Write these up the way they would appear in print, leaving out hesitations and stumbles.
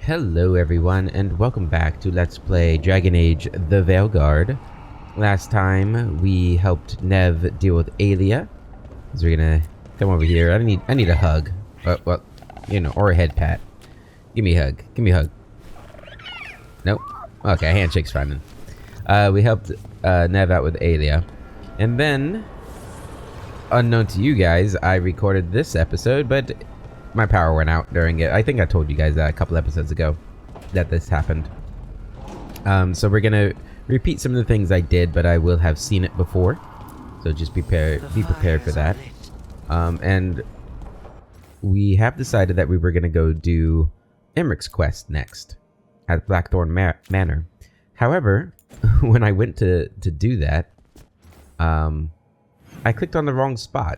Hello everyone, and welcome back to Let's Play Dragon Age the Veilguard. Last time we helped Nev deal with Aelia. So we're gonna come over here. I need a hug. Well, you know, or a head pat. Give me a hug. Give me a hug. Nope. Okay, handshake's fine then. We helped Nev out with Aelia. And then, unknown to you guys, I recorded this episode, but my power went out during it. I think I told you guys that a couple episodes ago that this happened. So we're gonna repeat some of the things I did, but I will have seen it before. So just be prepared for that. And we have decided that we were gonna go do Emmerich's quest next at Blackthorn Manor. However, when I went to do that, I clicked on the wrong spot.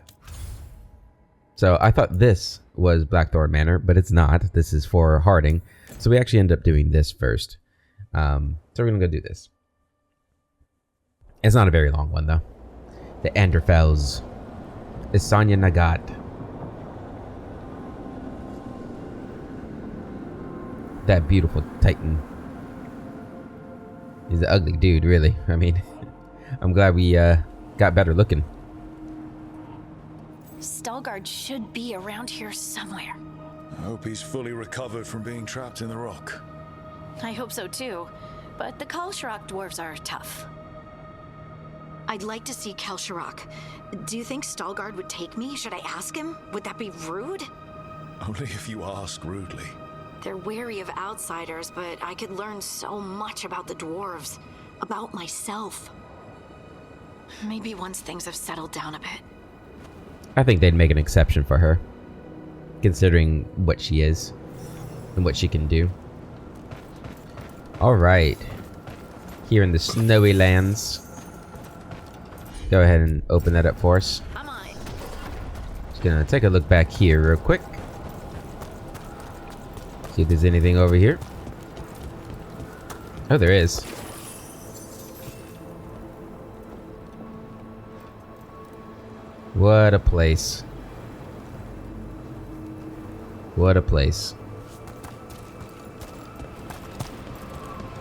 So I thought this was Blackthorn Manor, but it's not. This is for Harding. So we actually end up doing this first. So we're going to go do this. It's not a very long one, though. The Anderfels. Isanya Nagat. That beautiful Titan. He's an ugly dude, really. I mean, I'm glad we got better looking. Veilguard should be around here somewhere. I hope he's fully recovered from being trapped in the rock. I hope so too, but the Kalsharok dwarves are tough. I'd like to see Kalsharok. Do you think Veilguard would take me? Should I ask him? Would that be rude? Only if you ask rudely. They're wary of outsiders, but I could learn so much about the dwarves, about myself. Maybe once things have settled down a bit. I think they'd make an exception for her, considering what she is and what she can do. Alright. Here in the snowy lands. Go ahead and open that up for us. I'm on it. Just gonna take a look back here real quick. See if there's anything over here. Oh, there is. What a place. What a place.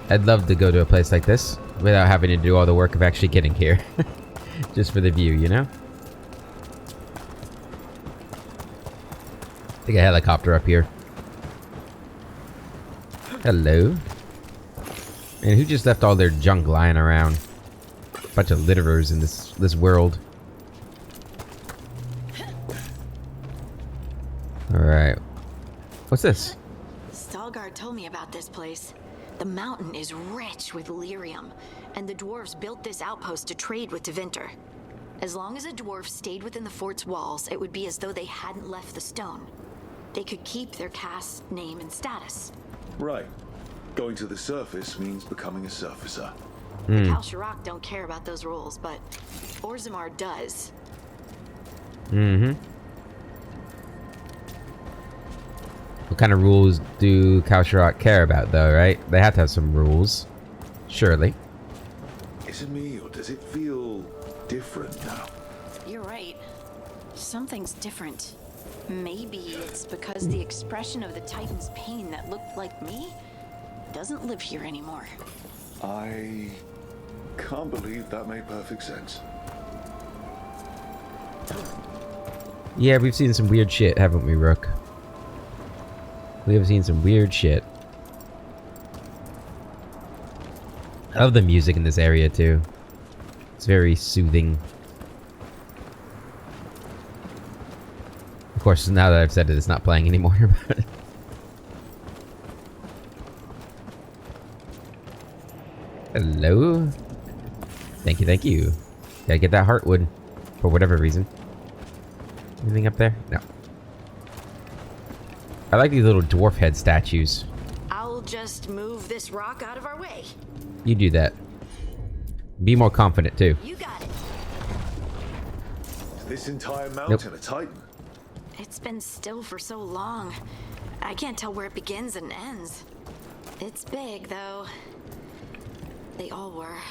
I'd love to go to a place like this without having to do all the work of actually getting here. Just for the view, you know? Take a helicopter up here. Hello. And who just left all their junk lying around? Bunch of litterers in this world. Alright. What's this? Veilguard told me about this place. The mountain is rich with lyrium, and the dwarves built this outpost to trade with Tevinter. As long as a dwarf stayed within the fort's walls, it would be as though they hadn't left the stone. They could keep their caste name and status. Right. Going to the surface means becoming a surfacer. The Kalsharok don't care about those rules, but Orzammar does. Mm-hmm. What kind of rules do Kalsharok care about, though, right? They have to have some rules. Surely. Is it me, or does it feel different now? You're right. Something's different. Maybe it's because the expression of the Titan's pain that looked like me doesn't live here anymore. I can't believe that made perfect sense. Yeah, we've seen some weird shit, haven't we, Rook? We have seen some weird shit. I love the music in this area, too. It's very soothing. Of course, now that I've said it, it's not playing anymore. But hello? Thank you, thank you. Gotta get that heartwood. For whatever reason. Anything up there? No. I like these little dwarf head statues. I'll just move this rock out of our way. You do that. Be more confident, too. You got it. Is this entire mountain a Titan? It's been still for so long. I can't tell where it begins and ends. It's big, though. They all were.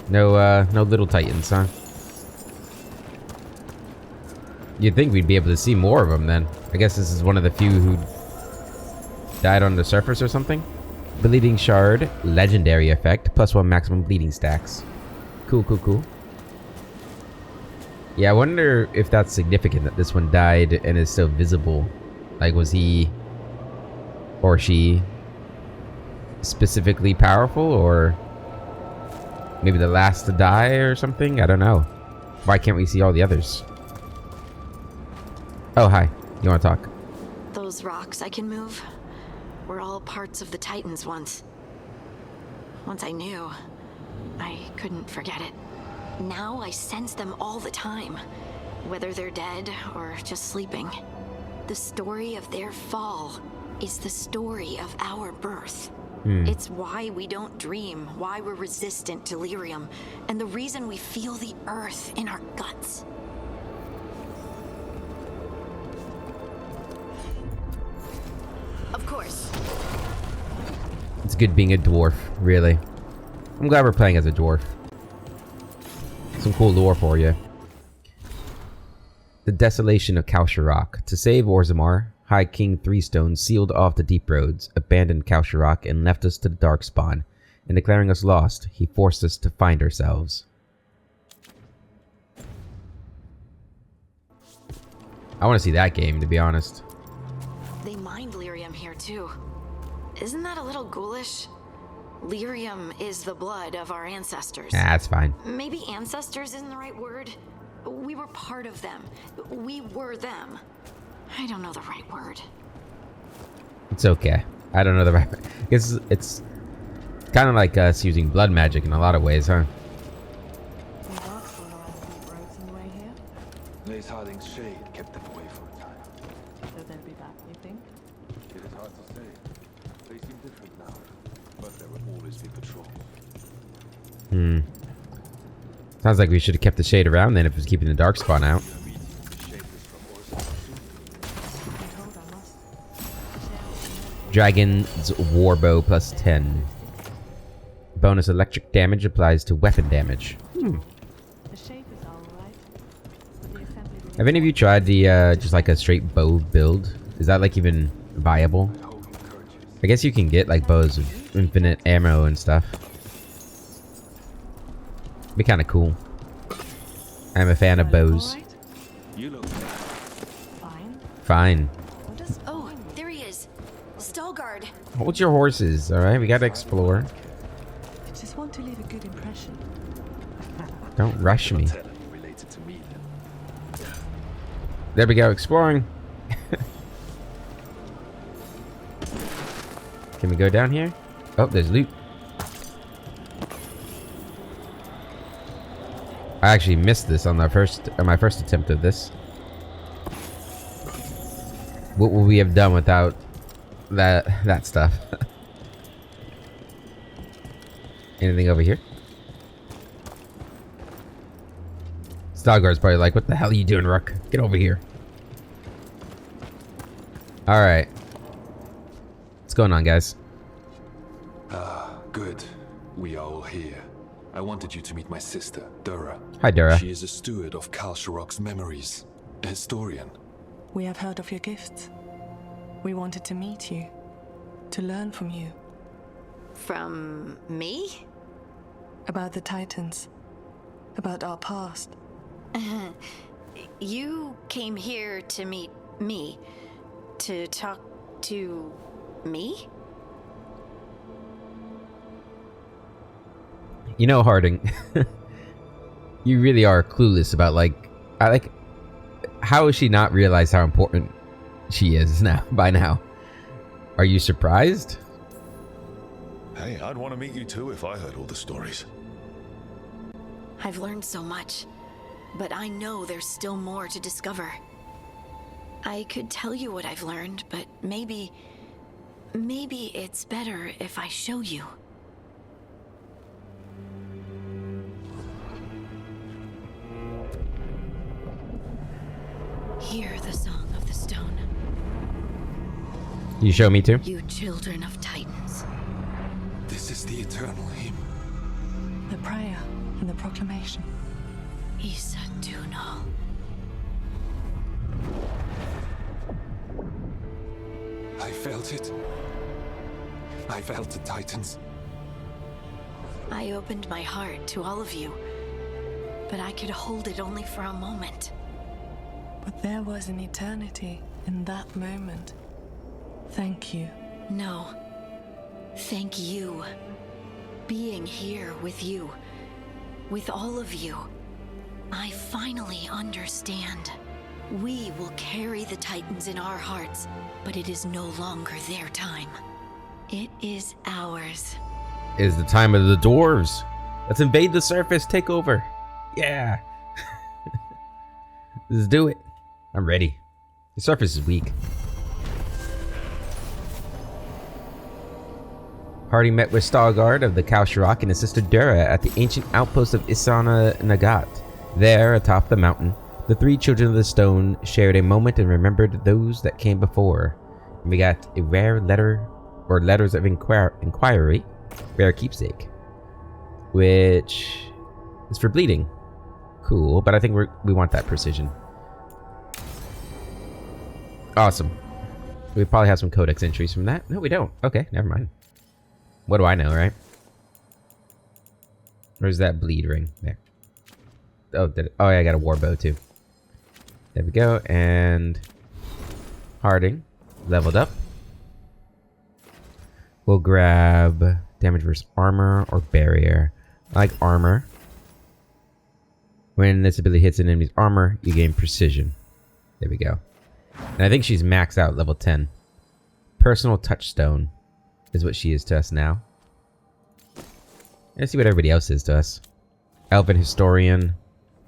No little titans, huh? You'd think we'd be able to see more of them then. I guess this is one of the few who Died on the surface or something? Bleeding Shard, legendary effect, +1 maximum bleeding stacks. Cool, cool, cool. Yeah, I wonder if that's significant that this one died and is still visible. Like, was he or she specifically powerful, or maybe the last to die or something? I don't know. Why can't we see all the others? Oh, hi. You want to talk? Those rocks I can move were all parts of the Titans once. Once I knew, I couldn't forget it. Now I sense them all the time, whether they're dead or just sleeping. The story of their fall is the story of our birth. It's why we don't dream, why we're resistant to lyrium, and the reason we feel the earth in our guts. Of course. It's good being a dwarf, really. I'm glad we're playing as a dwarf. Some cool lore for you. The Desolation of Kalsharok. To save Orzammar, High King Threestone sealed off the deep roads, abandoned Kalsharok, and left us to the Darkspawn. In declaring us lost, he forced us to find ourselves. I want to see that game, to be honest. They mined lyrium here too. Isn't that a little ghoulish? Lyrium is the blood of our ancestors. Nah, that's fine. Maybe ancestors isn't the right word. We were part of them. We were them. I don't know the right word. It's okay. I don't know the right... It's kind of like us using blood magic in a lot of ways, huh? Lace Harding's shade kept them away for a time. So they'll be back, you think? It is hard to say. They seem different now, but there will always be patrol. Sounds like we should have kept the shade around then if it was keeping the Darkspawn out. Dragon's Warbow +10. Bonus electric damage applies to weapon damage. The shape is all right. But the assembly Have any of you tried the just like a straight bow build? Is that like even viable? I guess you can get like bows with infinite ammo and stuff. Be kind of cool. I'm a fan of bows. Right? You look Fine. Fine. Oh, there he is. Stalguard. Hold your horses, alright? We gotta explore. I just want to leave a good impression. Don't rush me. telling you related to me then. There we go, exploring. Can we go down here? Oh, there's loot. I actually missed this on my first attempt of this. What would we have done without that stuff? Anything over here? Stalguard's probably like, what the hell are you doing, Rook? Get over here. Alright. What's going on, guys? Good. We are all here. I wanted you to meet my sister, Dura. Hi, Dura. She is a steward of Kalsharok's memories. A historian. We have heard of your gifts. We wanted to meet you. To learn from you. From me? About the Titans. About our past. You came here to meet me. To talk to me? You know, Harding, you really are clueless about how has she not realized how important she is by now? Are you surprised? Hey, I'd want to meet you too if I heard all the stories. I've learned so much, but I know there's still more to discover. I could tell you what I've learned, but maybe it's better if I show you. Hear the song of the stone. You show me too? You children of Titans. This is the eternal hymn. The prayer and the proclamation. Isa Tunal. I felt it. I fell to Titans. I opened my heart to all of you, but I could hold it only for a moment. But there was an eternity in that moment. Thank you. No. Thank you. Being here with you, with all of you, I finally understand. We will carry the Titans in our hearts, but it is no longer their time. It is ours. It is the time of the dwarves. Let's invade the surface. Take over. Yeah. Let's do it. I'm ready. The surface is weak. Hardy met with Veilguard of the Kalsharok and his sister Dura at the ancient outpost of Isana Nagat. There, atop the mountain, the three children of the stone shared a moment and remembered those that came before. And we got a rare letter, or letters of inquiry, rare keepsake, which is for bleeding. Cool, but I think we want that precision. Awesome. We probably have some codex entries from that. No, we don't. Okay, never mind. What do I know, right? Where's that bleed ring? There. Oh, oh, yeah, I got a war bow too. There we go. And Harding leveled up. We'll grab damage versus armor or barrier. I like armor. When this ability hits an enemy's armor, you gain precision. There we go. And I think she's maxed out level 10. Personal touchstone is what she is to us now. Let's see what everybody else is to us. Elven historian,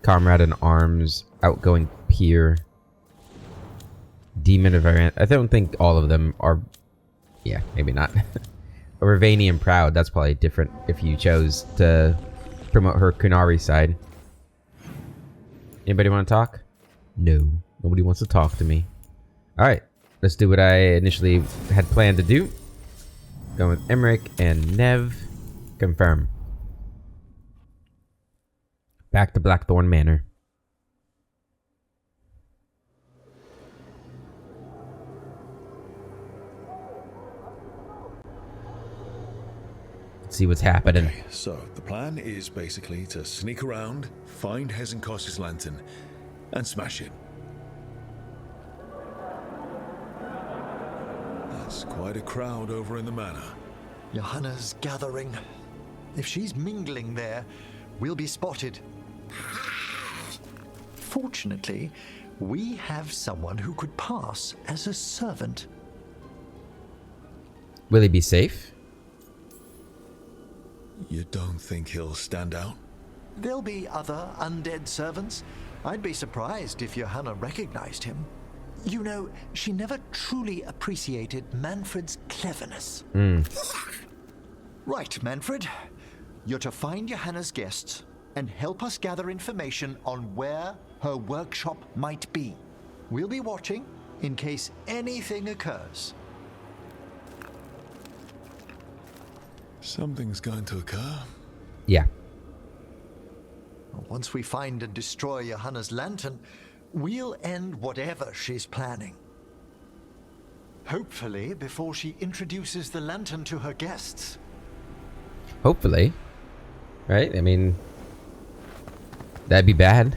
comrade in arms, outgoing peer, demon of Variant. I don't think all of them are. Yeah, maybe not. Ravanian proud. That's probably different if you chose to promote her Kunari side. Anybody want to talk? No, nobody wants to talk to me. All right, let's do what I initially had planned to do. Going with Emmerich and Nev. Confirm. Back to Blackthorn Manor. Let's see what's happening. Okay, so the plan is basically to sneak around, find Hezenkos's lantern, and smash it. That's quite a crowd over in the manor. Johanna's gathering. If she's mingling there, we'll be spotted. Fortunately, we have someone who could pass as a servant. Will he be safe? You don't think he'll stand out? There'll be other undead servants. I'd be surprised if Johanna recognized him. You know, she never truly appreciated Manfred's cleverness. Right, Manfred. You're to find Johanna's guests and help us gather information on where her workshop might be. We'll be watching in case anything occurs. Something's going to occur. Yeah. Once we find and destroy Johanna's lantern, we'll end whatever she's planning. Hopefully before she introduces the lantern to her guests. Hopefully. Right? I mean, that'd be bad.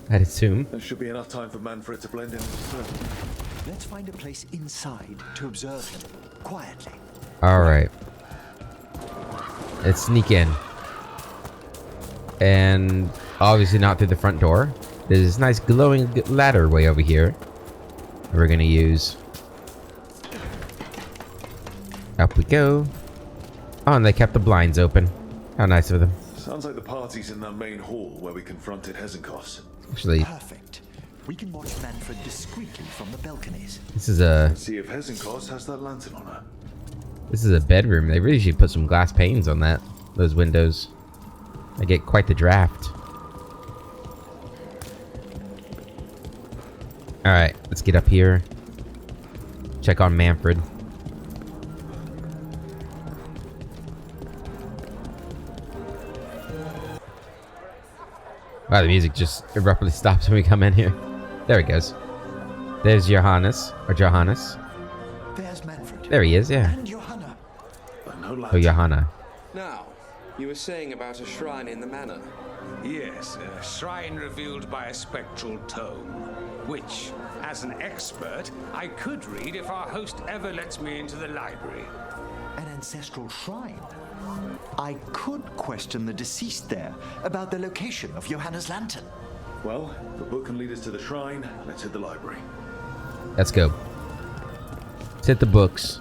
I'd assume. There should be enough time for Manfred to blend in with the servant. Let's find a place inside to observe him, quietly. Alright. Let's sneak in. And obviously not through the front door. There's this nice glowing ladder way over here. We're gonna use. Up we go. Oh, and they kept the blinds open. How nice of them. Sounds like the party's in that main hall where we confronted Hezenkos. Actually, Perfect. We can watch Manfred discreetly from the balconies. this is a See if Hezenkos has that lantern on her. bedroom. They really should put some glass panes on those windows. I get quite the draft. Alright, let's get up here. Check on Manfred. Wow, the music just abruptly stops when we come in here. There it goes. There's Johannes. There's Manfred. There he is, yeah. And Johanna. no Oh, lantern. Johanna. Now, you were saying about a shrine in the manor. Yes, a shrine revealed by a spectral tome, which, as an expert, I could read if our host ever lets me into the library. An ancestral shrine. I could question the deceased there about the location of Johanna's lantern. Well, the book can lead us to the shrine. Let's hit the library. Let's go. Let's hit the books.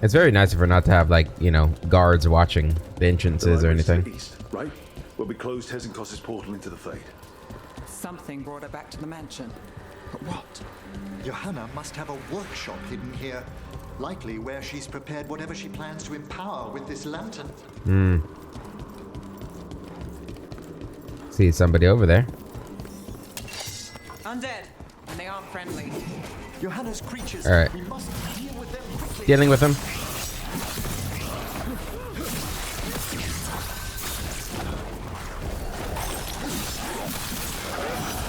It's very nice of her not to have, like, you know, guards watching the entrances or library's to anything. the east, right? Where we closed Hezenkos's portal into the Fade. Something brought her back to the mansion. But what? Johanna must have a workshop hidden here. Likely where she's prepared whatever she plans to empower with this lantern. See somebody over there. Undead, and they aren't friendly. Johanna's creatures. All right. We must deal with them quickly. Dealing with him.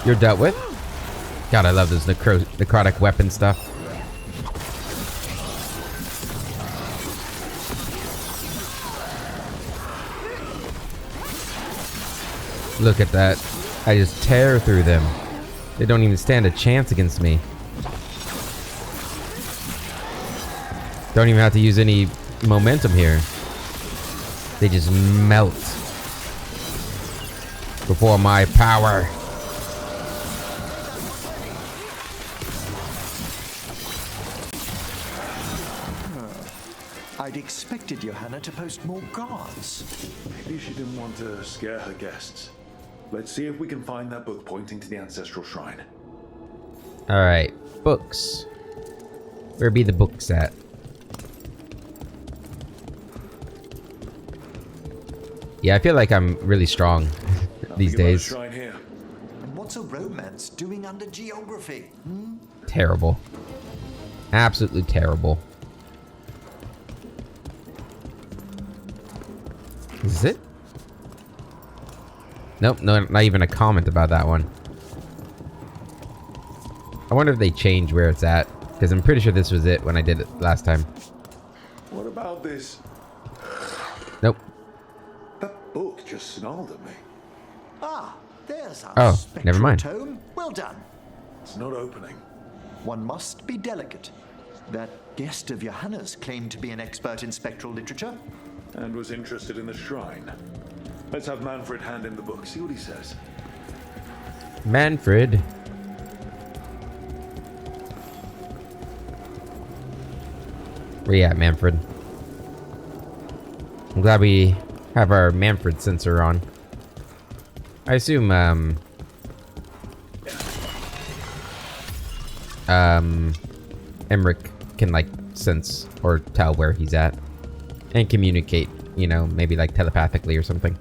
You're dealt with. God, I love this necrotic weapon stuff. Look at that. I just tear through them. They don't even stand a chance against me. Don't even have to use any momentum here. They just melt before my power. I'd expected Johanna to post more guards. Maybe she didn't want to scare her guests. Let's see if we can find that book pointing to the ancestral shrine. Alright, books. Where be the books at? Yeah, I feel like I'm really strong these Nothing about a days. shrine here. And what's a romance doing under geography? Terrible. Absolutely terrible. Is this it? Nope, no, not even a comment about that one. I wonder if they changed where it's at, because I'm pretty sure this was it when I did it last time. What about this? Nope. That book just snarled at me. Ah, there's our Oh, spectral never mind. tome. Well done. It's not opening. One must be delicate. That guest of Johanna's claimed to be an expert in spectral literature. And was interested in the shrine. Let's have Manfred hand him the book, see what he says. Manfred. Where you at, Manfred? I'm glad we have our Manfred sensor on. I assume, Emmerich can, like, sense or tell where he's at. And communicate, you know, maybe, like, telepathically or something.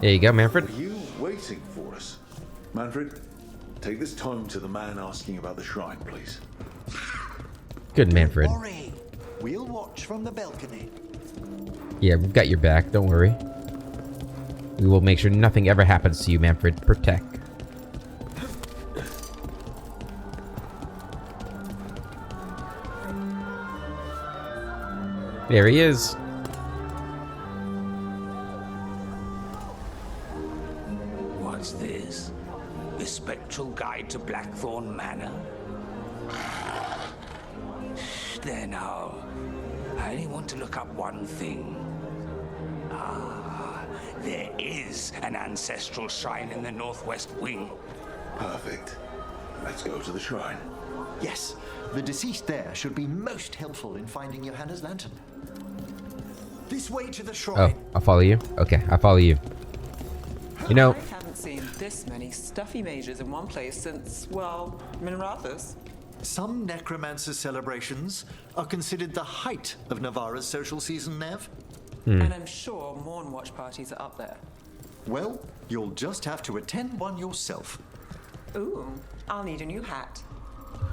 There you go, Manfred. Are you waiting for us? Manfred, take this tome to the man asking about the shrine, please. Good, Manfred. Don't worry. We'll watch from the balcony. Yeah, we've got your back, don't worry. We will make sure nothing ever happens to you, Manfred. Protect. There he is. What's this? The Spectral Guide to Blackthorn Manor? There now. I only want to look up one thing. Ah, there is an ancestral shrine in the northwest wing. Perfect. Let's go to the shrine. Yes, the deceased there should be most helpful in finding Johanna's lantern. This way to the Oh, shrine. I'll follow you? Okay, I'll follow you. You know, I haven't seen this many stuffy mages in one place since, well, Minrathus. Some necromancer celebrations are considered the height of Navarra's social season, Nev. And I'm sure Morn Watch parties are up there. Well, you'll just have to attend one yourself. Ooh, I'll need a new hat.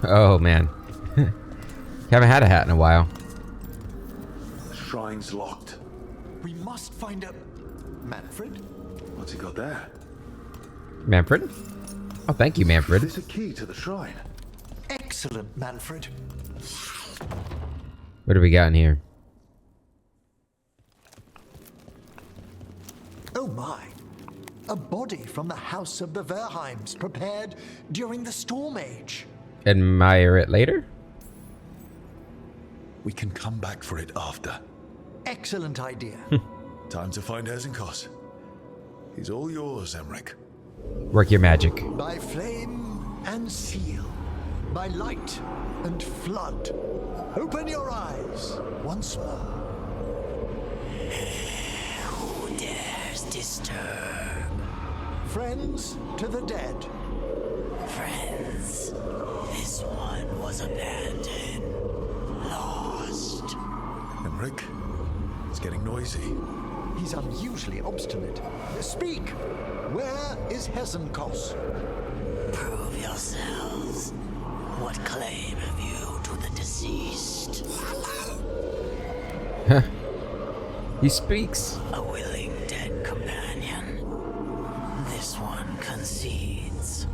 oh man. Haven't had a hat in a while. The shrine's locked. We must find a... Manfred? What's he got there? Manfred? Oh, thank you, Manfred. There's a key to the shrine. Excellent, Manfred. What do we got in here? Oh my! A body from the House of the Verheims, prepared during the Storm Age. Admire it later? We can come back for it after. Excellent idea. Time to find Hezenkos. He's all yours, Emmerich. Work your magic. By flame and seal, by light and flood, open your eyes once more. Who dares disturb? Friends to the dead. Friends, this one was abandoned, lost. Emmerich, it's getting noisy. He's unusually obstinate. Speak! Where is Hezenkos? Prove yourselves. What claim have you to the deceased? He speaks. A willing dead companion. This one concedes.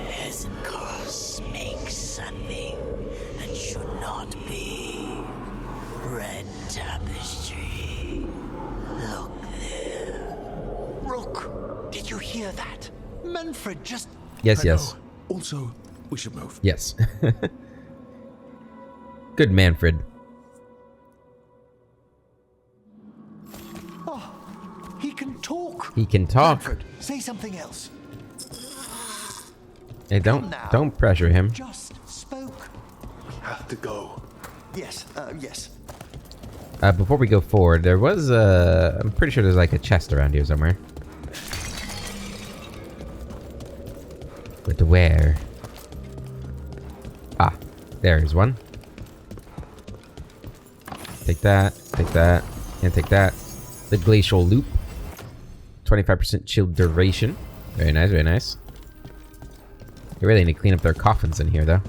Hezenkos makes something that should not be. Red tapestry. Look there. Rook, did you hear that? Manfred just... Yes, I yes. know. Also, we should move. Yes. Good Manfred. Oh, he can talk. He can talk. Manfred, say something else. Hey, Come now. don't pressure him. Just spoke. We have to go. Yes, yes. Before we go forward, there was I'm pretty sure there's like a chest around here somewhere. But where? Ah, there's one. Take that, and take that. The glacial loop. 25% chill duration. Very nice, very nice. They really need to clean up their coffins in here, though.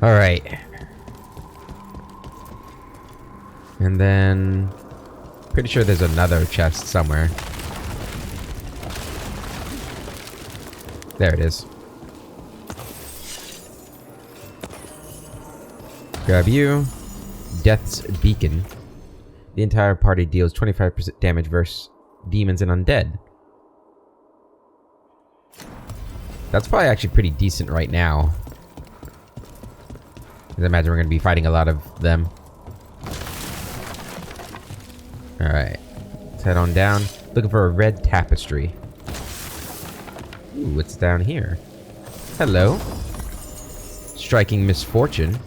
Alright. And then... pretty sure there's another chest somewhere. There it is. Grab you. Death's Beacon. The entire party deals 25% damage versus demons and undead. That's probably actually pretty decent right now. I imagine we're going to be fighting a lot of them. Alright. Let's head on down. Looking for a red tapestry. Ooh, what's down here? Hello. Striking misfortune.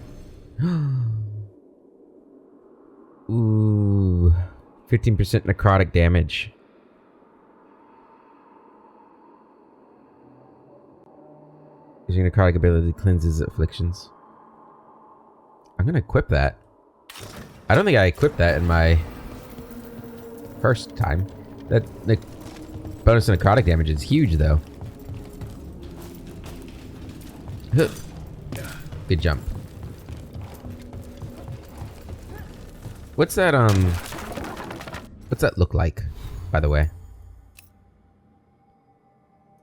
Ooh. 15% necrotic damage. Using necrotic ability cleanses afflictions. I'm gonna equip that. I don't think I equipped that in my first time. That the bonus to necrotic damage is huge, though. Good jump. What's that? What's that look like, by the way?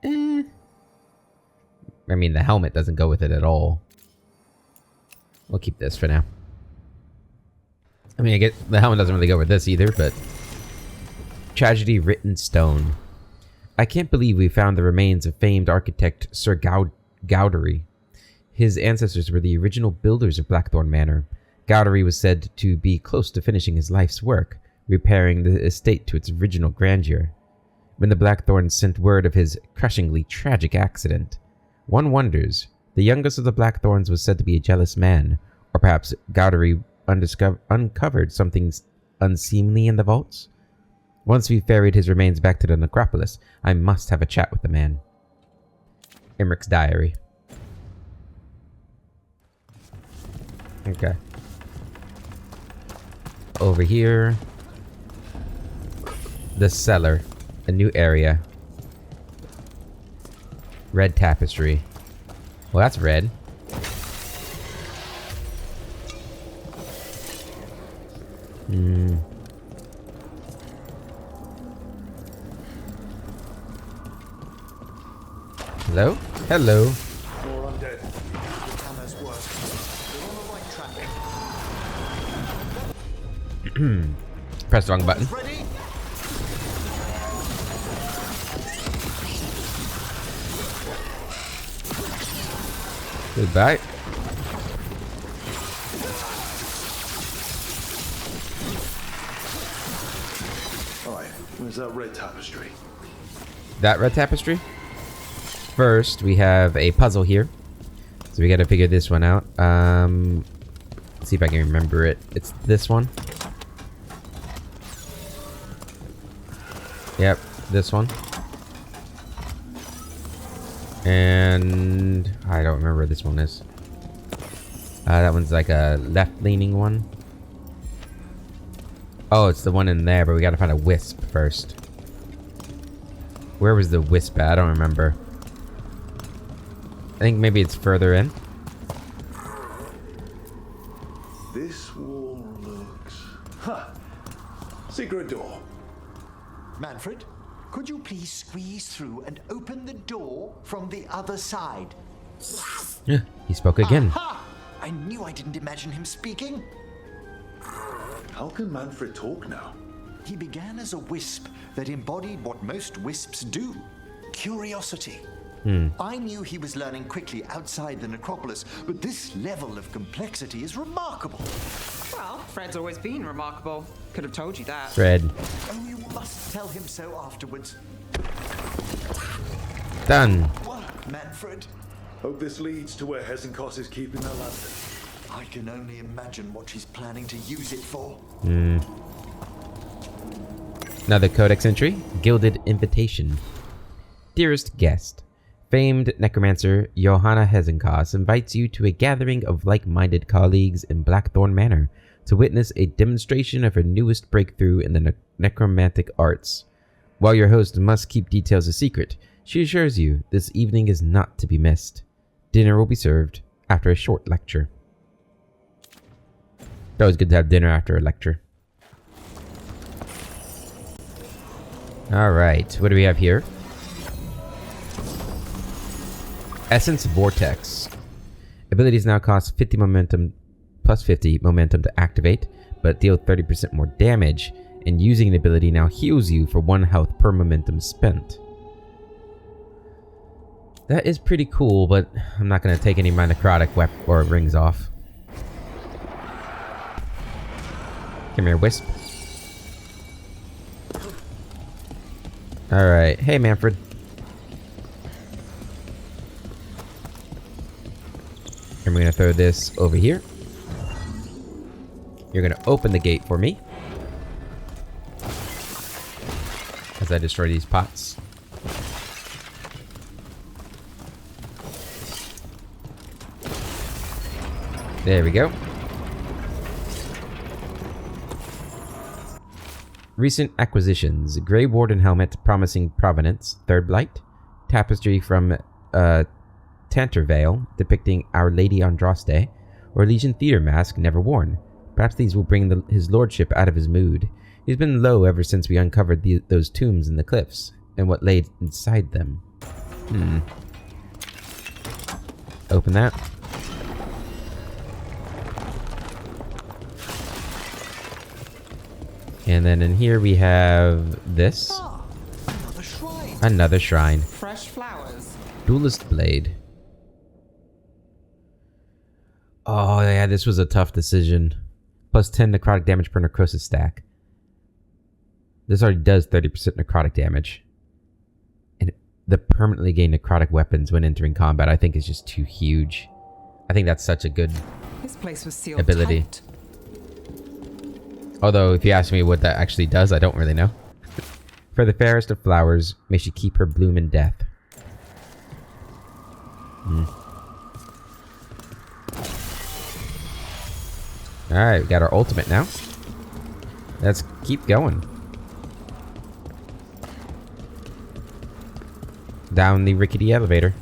I mean, the helmet doesn't go with it at all. We'll keep this for now. I mean, I get the helmet doesn't really go with this either, but... Tragedy written stone. I can't believe we found the remains of famed architect Sir Gowdery. His ancestors were the original builders of Blackthorn Manor. Gowdery was said to be close to finishing his life's work, repairing the estate to its original grandeur. When the Blackthorns sent word of his crushingly tragic accident, one wonders, the youngest of the Blackthorns was said to be a jealous man, or perhaps Gowdery uncovered something unseemly in the vaults? Once we ferried his remains back to the necropolis, I must have a chat with the man. Emmerich's diary. Okay. Over here. The cellar. A new area. Red tapestry. Well, that's red. Hello? Hello. Press the wrong button. Ready? Goodbye. Alright, where's that red tapestry? That red tapestry? First, we have a puzzle here. So we gotta figure this one out. Let's see if I can remember it. It's this one. Yep, this one. And I don't remember what this one is. That one's like a left-leaning one. Oh, it's the one in there, but we gotta find a wisp first. Where was the wisp at? I don't remember. I think maybe it's further in. This wall looks... Huh! Secret door. Manfred, could you please squeeze through and open the door from the other side? Yeah, he spoke again. Aha! I knew I didn't imagine him speaking. How can Manfred talk now? He began as a wisp that embodied what most wisps do: curiosity. I knew he was learning quickly outside the necropolis, but this level of complexity is remarkable. Well, Fred's always been remarkable. Could have told you that. Fred. Oh, you must tell him so afterwards. Done. What, Manfred? Hope this leads to where Hezenkos is keeping that lantern. I can only imagine what she's planning to use it for. Another codex entry. Gilded invitation. Dearest guest. Famed necromancer Johanna Hezenkos invites you to a gathering of like-minded colleagues in Blackthorn Manor to witness a demonstration of her newest breakthrough in the necromantic arts. While your host must keep details a secret, she assures you this evening is not to be missed. Dinner will be served after a short lecture. It's always good to have dinner after a lecture. Alright, what do we have here? Essence Vortex. Abilities now cost 50 momentum plus 50 momentum to activate, but deal 30% more damage, and using an ability now heals you for 1 health per momentum spent. That is pretty cool, but I'm not going to take any of my necrotic weapon or rings off. Come here, Wisp. Alright, hey Manfred. And we're going to throw this over here. You're going to open the gate for me. As I destroy these pots. There we go. Recent acquisitions. Grey Warden Helmet promising provenance. Third Blight. Tapestry from Tantervale depicting Our Lady Andraste, or Legion Theater mask never worn. Perhaps these will bring his lordship out of his mood. He's been low ever since we uncovered those tombs in the cliffs, and what lay inside them. Open that. And then in here we have this. Another shrine. Another shrine. Fresh flowers. Duelist Blade. Oh yeah, this was a tough decision. Plus 10 necrotic damage per necrosis stack. This already does 30% necrotic damage. And the permanently gain necrotic weapons when entering combat I think is just too huge. I think that's such a good This place was sealed ability. tight. Although, if you ask me what that actually does, I don't really know. For the fairest of flowers, may she keep her bloom in death. Alright, we got our ultimate now. Let's keep going. Down the rickety elevator.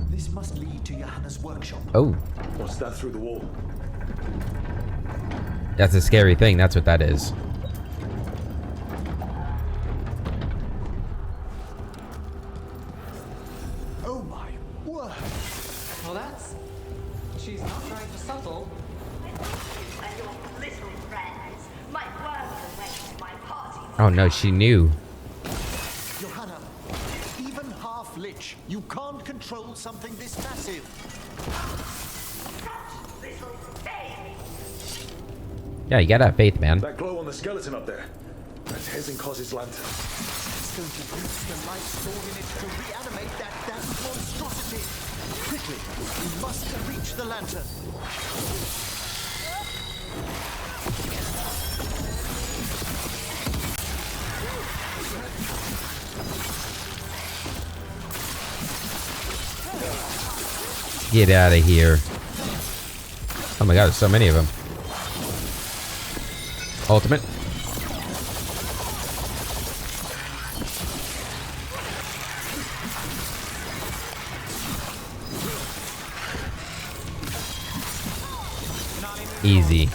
This must lead to Johanna's workshop. Oh, What's that through the wall? that's a scary thing. That's what that is. Oh my word! Well, that's... She's not trying to subtle. Oh no, she knew. Johanna, even half-lich, you can't control something this massive. Yeah, you gotta have faith, man. That glow on the skeleton up there. That's Hezenkos's lantern. It's going to use the light stored in it to reanimate that damned monstrosity. Quickly, we must reach the lantern. Get out of here. Oh my god, there's so many of them. Ultimate. Easy.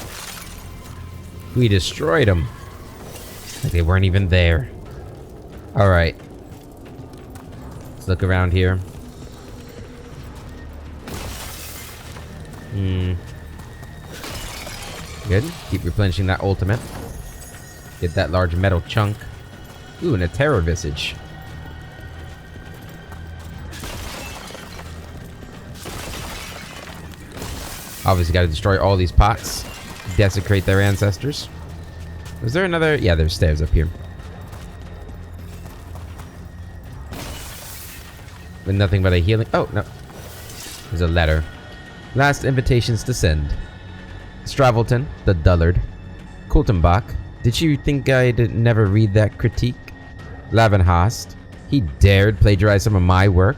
We destroyed them. Like they weren't even there. Alright. Let's look around here. Good. Keep replenishing that ultimate. Get that large metal chunk. Ooh, and a terror visage. Obviously gotta destroy all these pots. Desecrate their ancestors. Was there another? Yeah, there's stairs up here. With nothing but a healing. Oh, no. There's a letter. Last invitations to send. Stravelton, the dullard. Kultenbach, did you think I'd never read that critique? Lavenhast, he dared plagiarize some of my work.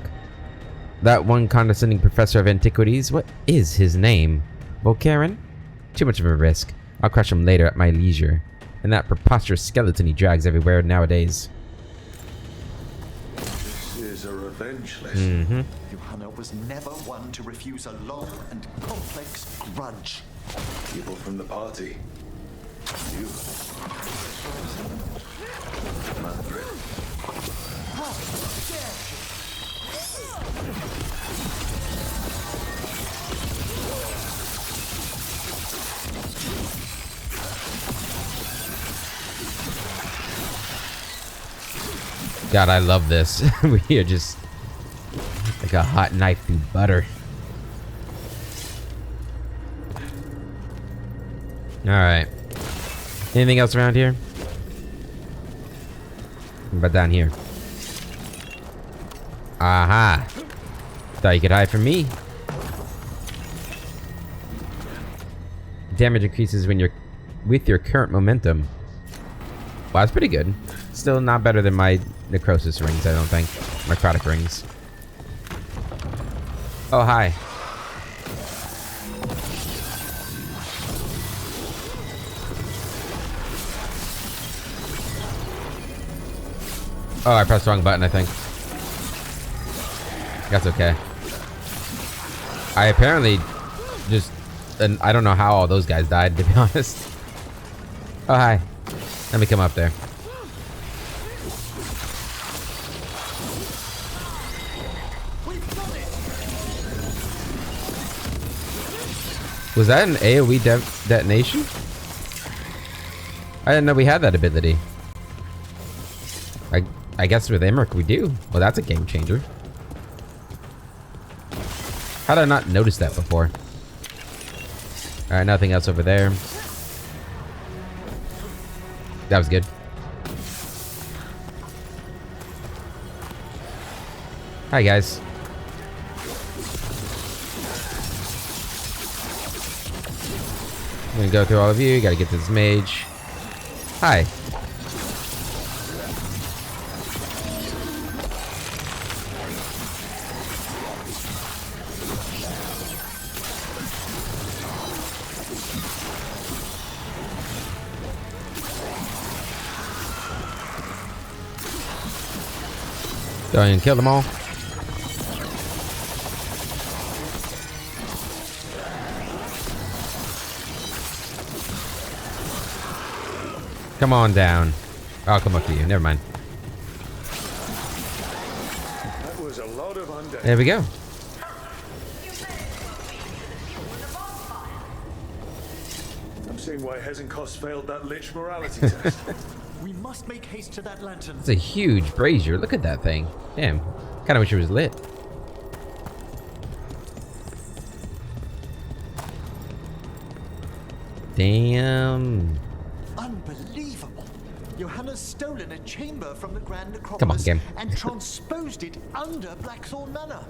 That one condescending professor of antiquities, what is his name? Volkaren? Too much of a risk. I'll crush him later at my leisure. And that preposterous skeleton he drags everywhere nowadays. This is a revenge lesson. Johanna was never one to refuse a long and complex grudge. People from the party. You. Manfred. God, I love this. We are just like a hot knife through butter. Alright. Anything else around here? What about down here? Aha! Thought you could hide from me. Damage increases when you're with your current momentum. Wow, that's pretty good. Still not better than my necrosis rings, I don't think. Necrotic rings. Oh, hi. Oh, I pressed the wrong button, I think. That's okay. I apparently just... And I don't know how all those guys died, to be honest. Oh, hi. Let me come up there. Was that an AoE detonation? I didn't know we had that ability. I guess with Emmerich we do. Well, that's a game changer. How did I not notice that before? Alright, nothing else over there. That was good. Hi, guys. I'm gonna go through all of you. Gotta get to this mage. Hi. Go ahead and kill them all. Come on down. I'll come up to you. Never mind. That was a lot of undead. There we go. why Hezenkos failed that Lich morality test. We must make haste to that lantern. It's a huge brazier. Look at that thing. Damn. Kind of wish it was lit. Damn. Unbelievable. Johanna's stolen a chamber from the Grand Necropolis Come on, game. and transposed it under Blackthorn Manor.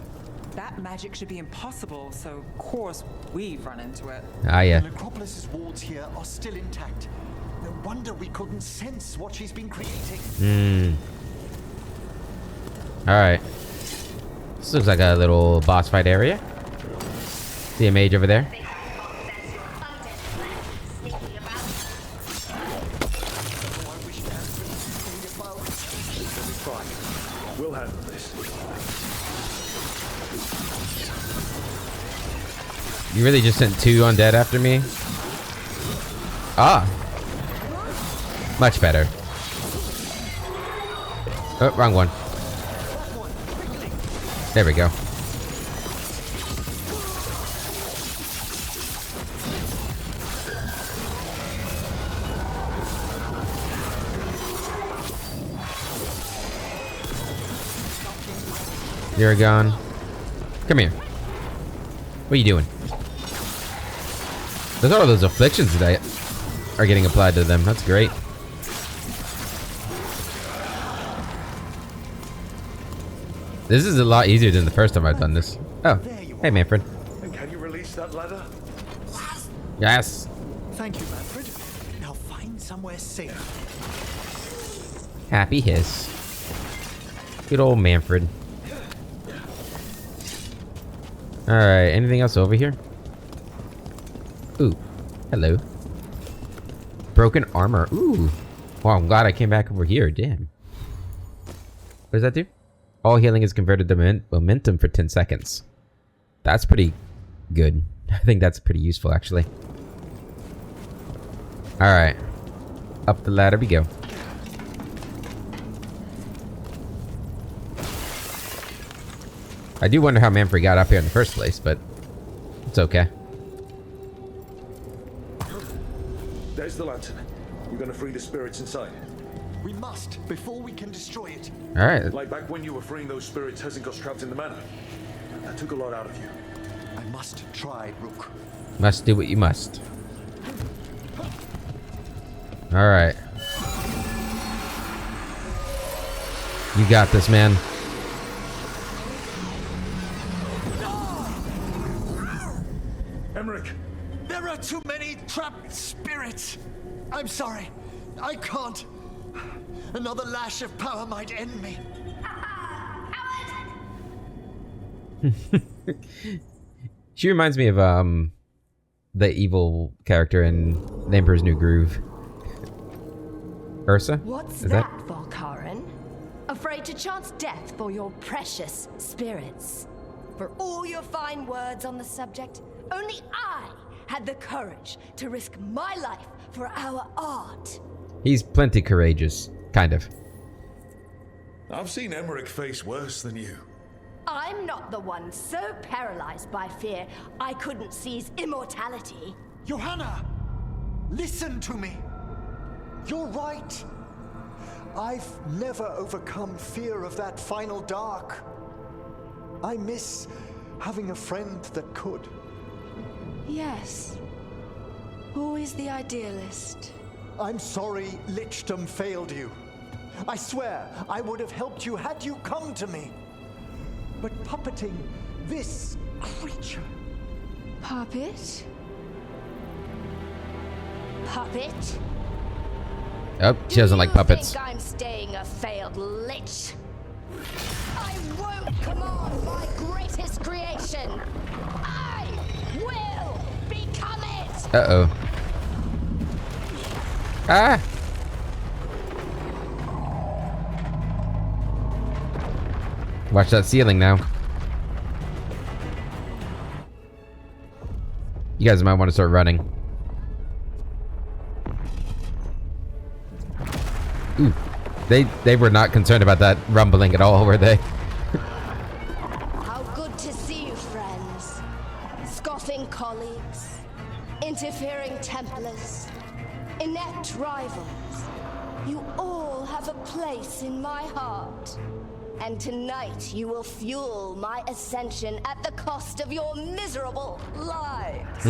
That magic should be impossible, so of course we've run into it. Ah, yeah. The Necropolis's walls here are still intact. No wonder we couldn't sense what she's been creating. Alright. This looks like a little boss fight area. See a mage over there? We'll handle this. You really just sent 2 undead after me? Ah. Much better. Oh, wrong one. There we go. You're gone. Come here. What are you doing? Look at all those afflictions that are getting applied to them. That's great. This is a lot easier than the first time I've done this. Oh, hey Manfred. And can you release that ladder? Yes. Thank you, Manfred. Now find somewhere safe. Happy hiss. Good old Manfred. Alright, anything else over here? Ooh, hello. Broken armor. Ooh. Wow, I'm glad I came back over here. Damn. What does that do? All healing is converted to momentum for 10 seconds. That's pretty good. I think that's pretty useful, actually. Alright. Up the ladder we go. I do wonder how Manfred got up here in the first place, but it's okay. There's the lantern. You're gonna free the spirits inside. We must, before we can destroy it. Alright. Like back when you were freeing those spirits Hezenkos trapped in the manor. That took a lot out of you. I must try, Rook. Must do what you must. Alright. You got this, man. Emmerich! There are too many trapped spirits. I'm sorry. I can't. Another lash of power might end me. She reminds me of the evil character in The Emperor's New Groove. Ursa? What's Is that, Volkaren? Afraid to chance death for your precious spirits? For all your fine words on the subject, only I had the courage to risk my life for our art. He's plenty courageous. Kind of. I've seen Emmerich face worse than you. I'm not the one so paralyzed by fear I couldn't seize immortality. Johanna! Listen to me. You're right. I've never overcome fear of that final dark. I miss having a friend that could. Yes. Always the idealist. I'm sorry Lichdom failed you. I swear I would have helped you had you come to me. But puppeting this creature... Puppet? Puppet? Oh, she doesn't like puppets. Do you think I'm staying a failed lich? I won't command my greatest creation. I will become it. Uh-oh. Ah! Watch that ceiling now. You guys might want to start running. Ooh. They were not concerned about that rumbling at all, were they? How good to see you, friends. Scoffing colleagues. Interfering Templars. place in my heart. And tonight you will fuel my ascension at the cost of your miserable lives.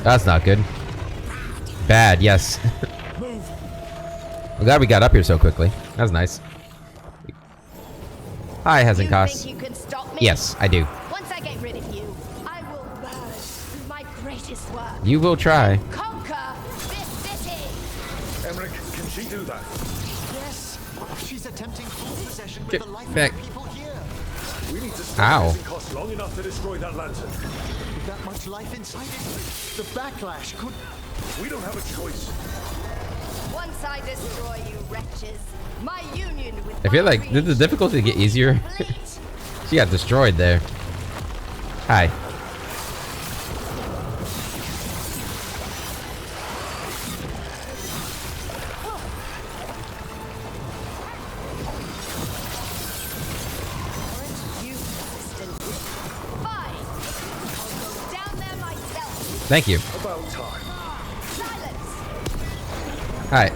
That's not good. Bad, yes. I'm glad we got up here so quickly. That was nice. Hi, Hezenkos. You think you can stop me? Yes, I do. Once I get rid of you, I will merge with my greatest work. You will try. Conquer this city. Emmerich, can she do that? Yes, she's attempting full possession with Get the life back. of the people here. We need to stop Ow. cost long enough to destroy that lantern. With that much life inside it, the backlash could... We don't have a choice. Once I destroy you wretches, my union with I feel my like did the difficulty get easier? complete. She got destroyed there. Hi. You persistent. Fine. I'll go down there myself. Thank you. About time. Silence. Hi.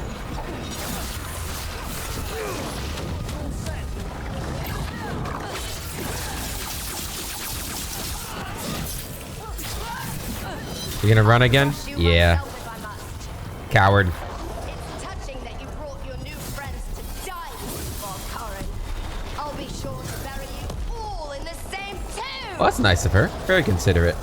You gonna run again? Yeah. Myself if I must. Coward. It's touching that you brought your new friends to die with you, Veilguard. I'll be sure to bury you all in the same tomb. Well, that's nice of her. Very considerate.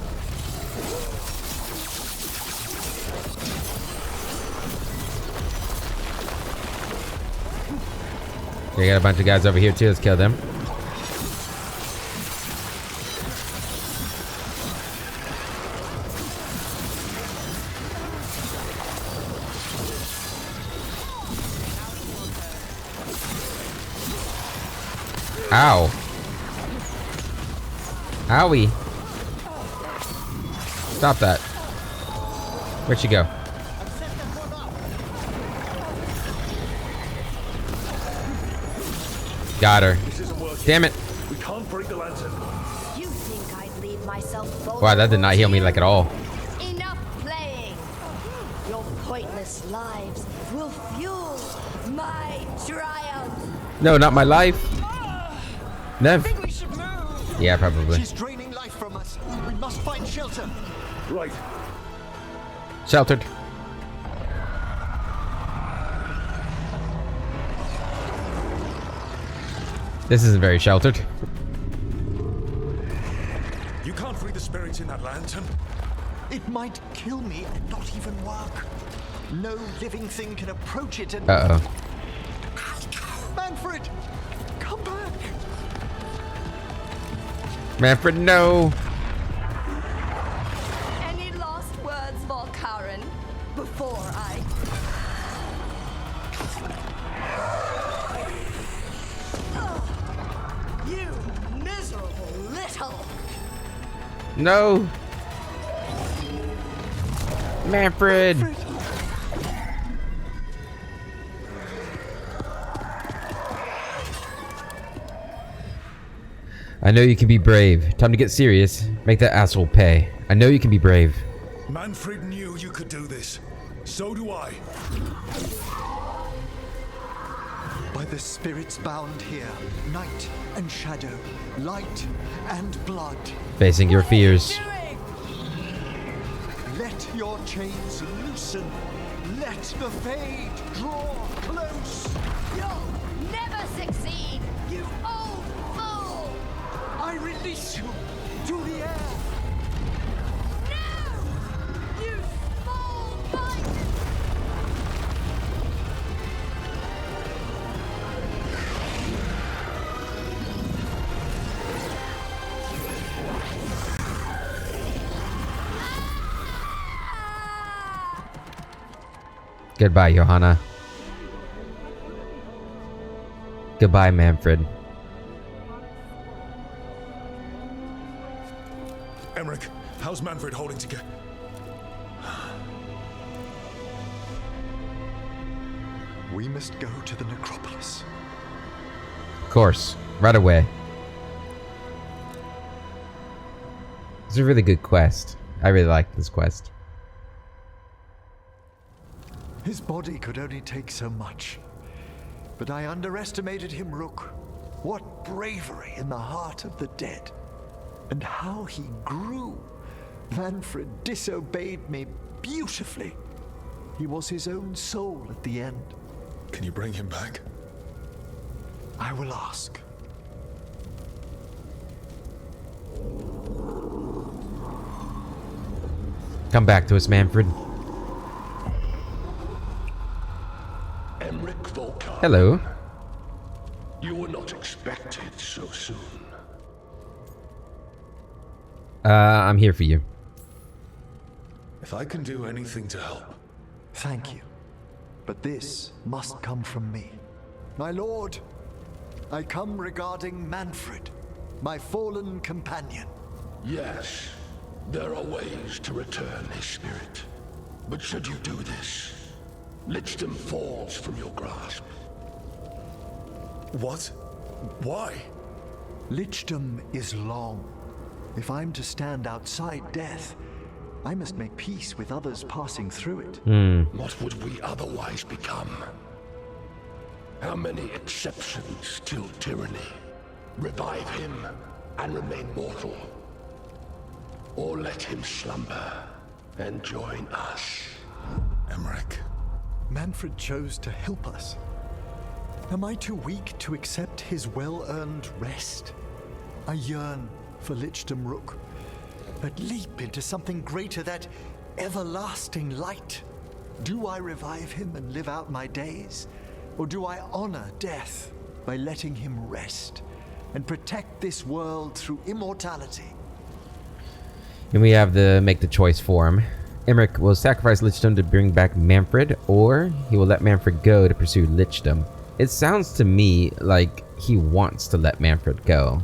Okay, got a bunch of guys over here too. Let's kill them. Ow. Owie. Stop that. Where'd she go? Got her. This isn't working. Damn it. We can't break the lantern. You think I'd leave myself vulnerable? Wow, that did not heal me like at all. Enough playing. Your pointless lives will fuel my triumph. No, not my life. Nev. I think we should move. Yeah, probably. She's draining life from us. We must find shelter. Right. Sheltered. This isn't very sheltered. You can't free the spirits in that lantern. It might kill me and not even work. No living thing can approach it and... Uh-oh. Manfred! Come back! Manfred, no. Any last words, Veilguard, before I... You miserable little... No. Manfred. I know you can be brave. Time to get serious. Make that asshole pay. I know you can be brave. Manfred knew you could do this. So do I. By the spirits bound here, night and shadow, light and blood. Facing your fears. Let your chains loosen. Let the fade draw close. You'll never succeed, you old fool! I release you to the air. No! You small bite! Goodbye, Johanna. Goodbye, Manfred. Emmerich, how's Manfred holding together? We must go to the necropolis. Of course. Right away. It's a really good quest. I really like this quest. His body could only take so much. But I underestimated him, Rook. What bravery in the heart of the dead. And how he grew. Manfred disobeyed me beautifully. He was his own soul at the end. Can you bring him back? I will ask. Come back to us, Manfred. Emmerich Volkar. Hello. You were not expected so soon. I'm here for you. If I can do anything to help. Thank you. But this must come from me. My lord, I come regarding Manfred, my fallen companion. Yes, there are ways to return his spirit. But should you do this, Lichdom falls from your grasp. What? Why? Lichdom is long. If I'm to stand outside death, I must make peace with others passing through it. What would we otherwise become? How many exceptions till tyranny? Revive him and remain mortal. Or let him slumber and join us. Emmerich. Manfred chose to help us. Am I too weak to accept his well-earned rest? I yearn for Lichdom Rook, but leap into something greater, that everlasting light. Do I revive him and live out my days? Or do I honor death by letting him rest and protect this world through immortality? And we have to make the choice for him. Emmerich will sacrifice Lichdom to bring back Manfred, or he will let Manfred go to pursue Lichdom. It sounds to me like he wants to let Manfred go.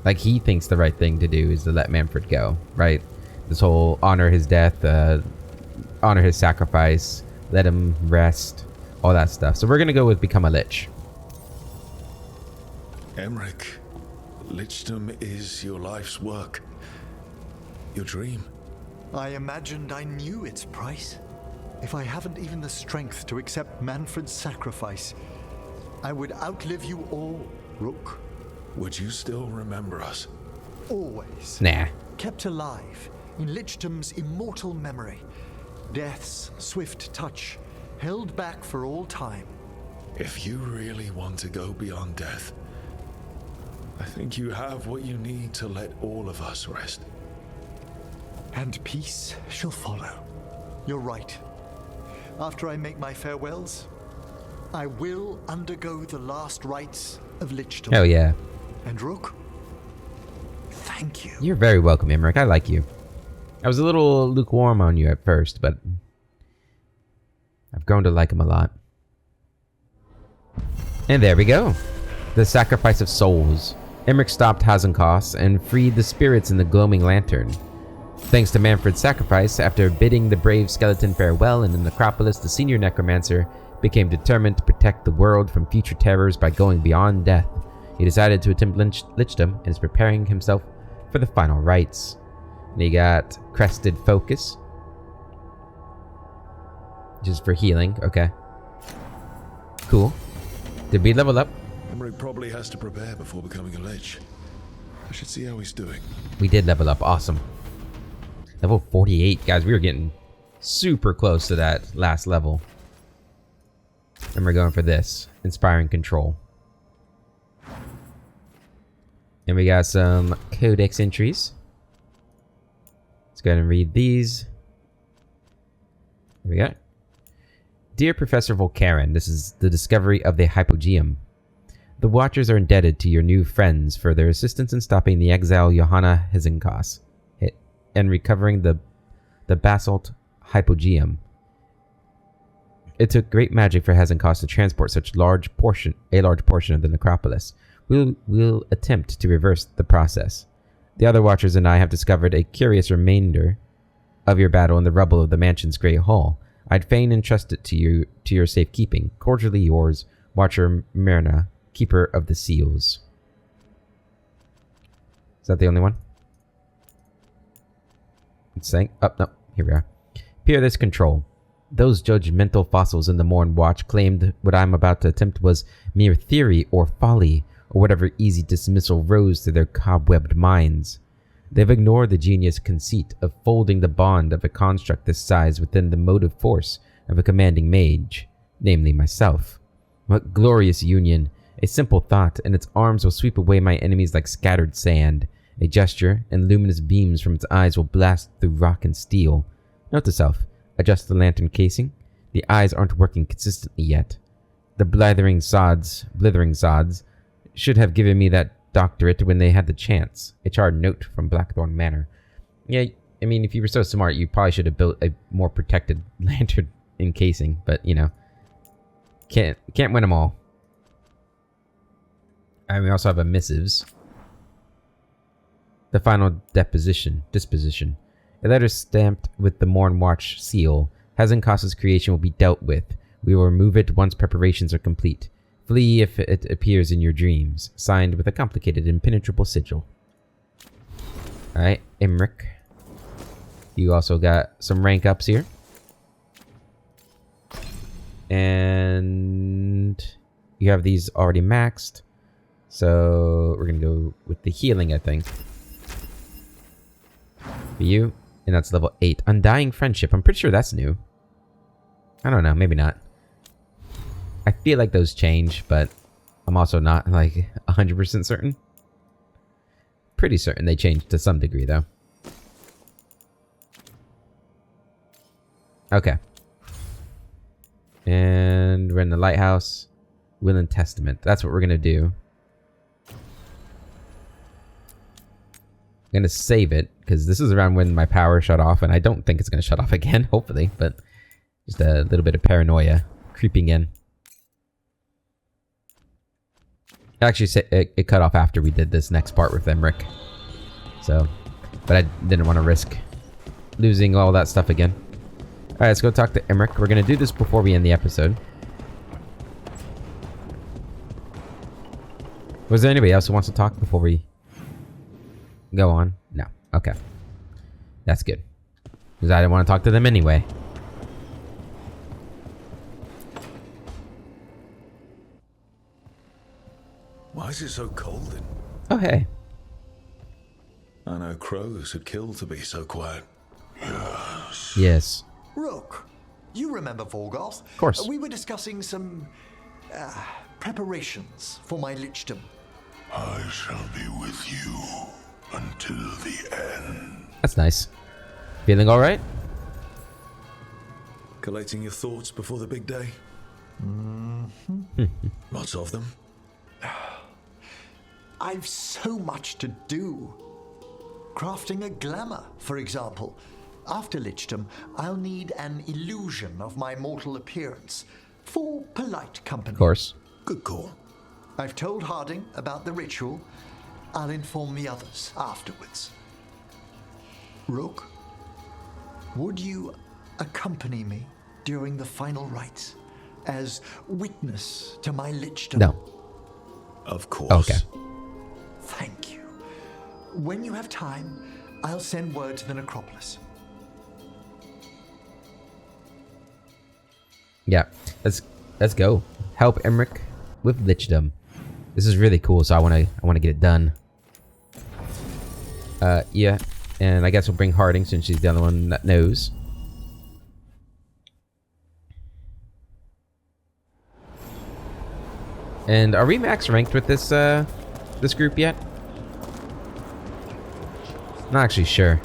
Like he thinks the right thing to do is to let Manfred go, right? This whole honor his death, honor his sacrifice, let him rest, all that stuff. So we're gonna go with become a lich. Emmerich, Lichdom is your life's work. Your dream. I imagined I knew its price. If I haven't even the strength to accept Manfred's sacrifice, I would outlive you all, Rook. Would you still remember us? Always. Nah. Kept alive in Lichdom's immortal memory. Death's swift touch, held back for all time. If you really want to go beyond death, I think you have what you need to let all of us rest. And peace shall follow. You're right. After I make my farewells, I will undergo the last rites of Lichdom. Hell yeah. And Rook, thank you. You're very welcome, Emmerich. I like you. I was a little lukewarm on you at first, but I've grown to like him a lot. And there we go. The sacrifice of souls. Emmerich stopped Hazenkos and freed the spirits in the glowing lantern. Thanks to Manfred's sacrifice, after bidding the brave skeleton farewell in the necropolis, the senior necromancer became determined to protect the world from future terrors by going beyond death. He decided to attempt Lichdom and is preparing himself for the final rites. And he got Crested Focus, which is for healing. Okay. Cool. Did we level up? Emmerich probably has to prepare before becoming a lich. I should see how he's doing. We did level up. Awesome. Level 48. Guys, we were getting super close to that last level. And we're going for this. Inspiring Control. And we got some codex entries. Let's go ahead and read these. Here we go. Dear Professor Volkaren, this is the discovery of the Hypogeum. The Watchers are indebted to your new friends for their assistance in stopping the exile Johanna Hazenkos and recovering the basalt Hypogeum. It took great magic for Hazenkos to transport a large portion of the necropolis. We'll attempt to reverse the process. The other Watchers and I have discovered a curious remainder of your battle in the rubble of the mansion's Great Hall. I'd fain entrust it to your safekeeping. Cordially yours, Watcher Myrna, Keeper of the Seals. Is that the only one? It's saying, oh, no, here we are. Peerless Control. Those judgmental fossils in the Morn Watch claimed what I'm about to attempt was mere theory or folly, or whatever easy dismissal rose to their cobwebbed minds. They've ignored the genius conceit of folding the bond of a construct this size within the motive force of a commanding mage, namely myself. What glorious union! A simple thought, and its arms will sweep away my enemies like scattered sand. A gesture, and luminous beams from its eyes will blast through rock and steel. Note to self, adjust the lantern casing. The eyes aren't working consistently yet. The blithering sods should have given me that doctorate when they had the chance. A charred note from Blackthorn Manor. Yeah, I mean, if you were so smart, you probably should have built a more protected lantern encasing, but, you know, can't win them all. And we also have a missives. The final disposition. A letter stamped with the Morn Watch seal. Hazenkas's creation will be dealt with. We will remove it once preparations are complete. Flee if it appears in your dreams. Signed with a complicated, impenetrable sigil. Alright, Imric. You also got some rank ups here. And you have these already maxed. So we're going to go with the healing, I think. For you. And that's level 8. Undying Friendship. I'm pretty sure that's new. I don't know. Maybe not. I feel like those change, but I'm also not like 100% certain. Pretty certain they changed to some degree, though. Okay. And we're in the lighthouse. Will and Testament. That's what we're going to do. I'm going to save it, because this is around when my power shut off, and I don't think it's going to shut off again, hopefully, but just a little bit of paranoia creeping in. Actually, it cut off after we did this next part with Emmerich. So, but I didn't want to risk losing all that stuff again. Alright, let's go talk to Emmerich. We're going to do this before we end the episode. Was there anybody else who wants to talk before we go on? No. Okay. That's good. Because I didn't want to talk to them anyway. Why is it so cold then? Oh, hey. I know crows would kill to be so quiet. Yes. Rook, you remember Veilguard? Of course. We were discussing some preparations for my lichdom. I shall be with you until the end. That's nice. Feeling all right? Collating your thoughts before the big day? Lots of them. I've so much to do. Crafting a glamour, for example. After lichdom, I'll need an illusion of my mortal appearance for polite company. Of course. Good call. I've told Harding about the ritual. I'll inform the others afterwards. Rook, would you accompany me during the final rites as witness to my lichdom? No. Of course. Okay. Thank you. When you have time, I'll send word to the necropolis. Yeah, let's go. Help Emmerich with lichdom. This is really cool, so I wanna get it done. Yeah, and I guess we'll bring Harding since she's the only one that knows. And are we max ranked with this this group yet? Not actually sure.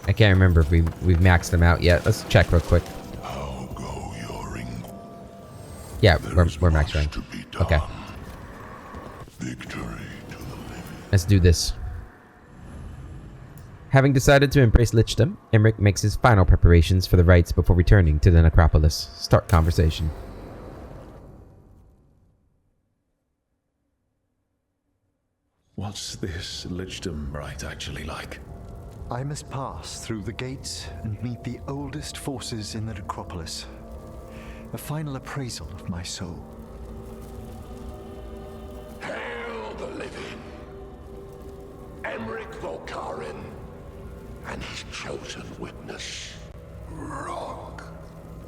I can't remember if we've maxed them out yet. Let's check real quick. How go your ring? Yeah, we're max ranked. Okay. Victory to the living. Let's do this. Having decided to embrace lichdom, Emmerich makes his final preparations for the rites before returning to the necropolis. Start conversation. What's this lichdom rite actually like? I must pass through the gates and meet the oldest forces in the necropolis. A final appraisal of my soul. Hail the living. Emmerich Volkaren and his chosen witness, Rock,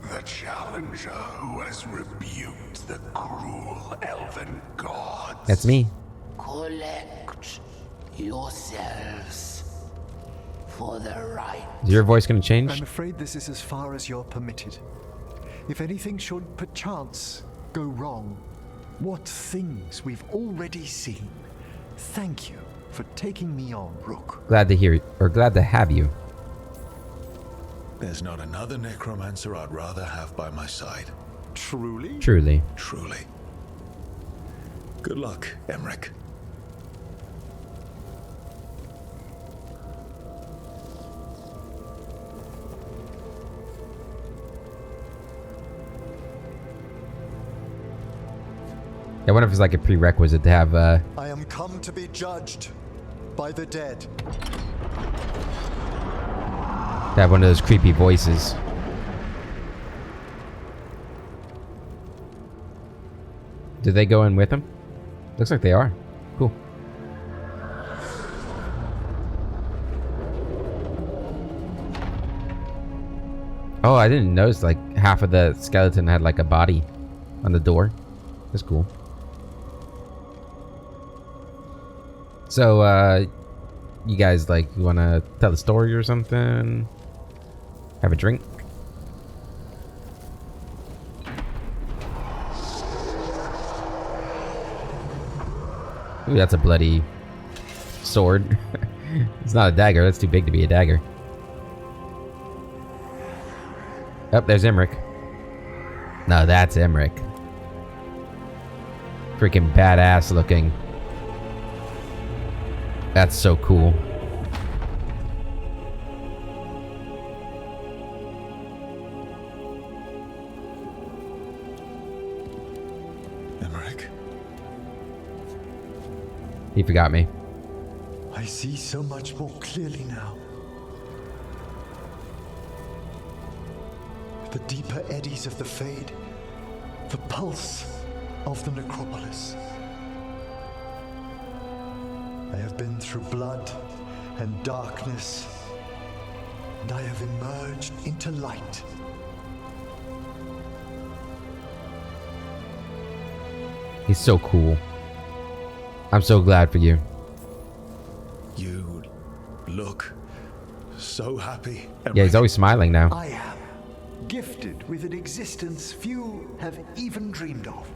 the challenger who has rebuked the cruel elven gods. That's me. Collect yourselves for the right. Is your voice gonna change? I'm afraid this is as far as you're permitted. If anything should perchance go wrong, what things we've already seen. Thank you for taking me on, Rook. Glad to hear it, or glad to have you. There's not another necromancer I'd rather have by my side. Truly? Truly. Truly. Good luck, Emmerich. I wonder if it's like a prerequisite to have I am come to be judged by the dead. one of those creepy voices. Did they go in with him? Looks like they are. Cool. Oh, I didn't notice like half of the skeleton had like a body on the door. That's cool. So, you guys like, you wanna tell a story or something? Have a drink? Ooh, that's a bloody sword. It's not a dagger, that's too big to be a dagger. Oh, there's Emmerich. No, that's Emmerich. Freaking badass looking. That's so cool. Emmerich. He forgot me. I see so much more clearly now. The deeper eddies of the Fade, the pulse of the necropolis. I have been through blood and darkness, and I have emerged into light. He's so cool. I'm so glad for you. You look so happy, Emmerich. Yeah, he's always smiling now. I am gifted with an existence few have even dreamed of.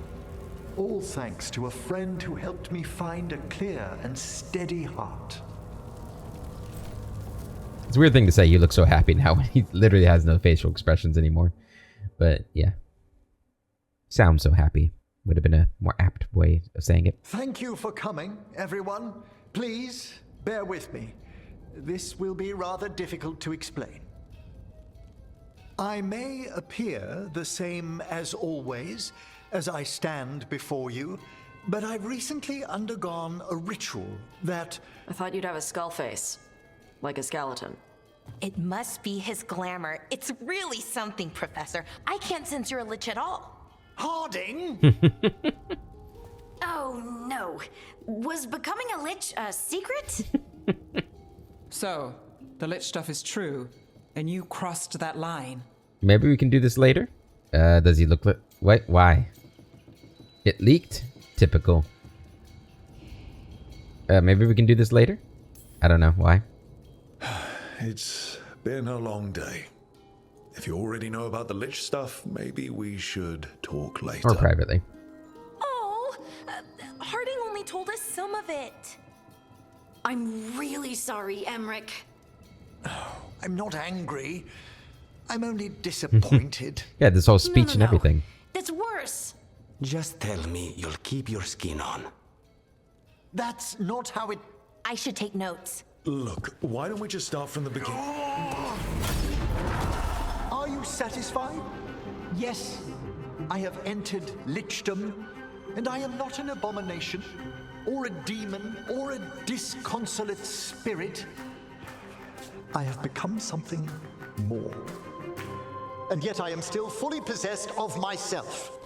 All thanks to a friend who helped me find a clear and steady heart. It's a weird thing to say, you look so happy now when he literally has no facial expressions anymore. But yeah. Sounds so happy. Would have been a more apt way of saying it. Thank you for coming, everyone. Please bear with me. This will be rather difficult to explain. I may appear the same as always, as I stand before you, but I've recently undergone a ritual that... I thought you'd have a skull face. Like a skeleton. It must be his glamour. It's really something, Professor. I can't sense you're a lich at all. Harding! Oh, no. Was becoming a lich a secret? So, the lich stuff is true, and you crossed that line. Maybe we can do this later? Does he look like... Wait, why? It leaked? Typical. Maybe we can do this later? I don't know. Why? It's been a long day. If you already know about the lich stuff, maybe we should talk later. Or privately. Oh, Harding only told us some of it. I'm really sorry, Emmerich. I'm not angry. I'm only disappointed. Yeah, this whole speech No. and everything. That's worse. Just tell me you'll keep your skin on. That's not how it... I should take notes. Look, why don't we just start from the beginning? Are you satisfied? Yes, I have entered lichdom, and I am not an abomination, or a demon, or a disconsolate spirit. I have become something more. And yet I am still fully possessed of myself.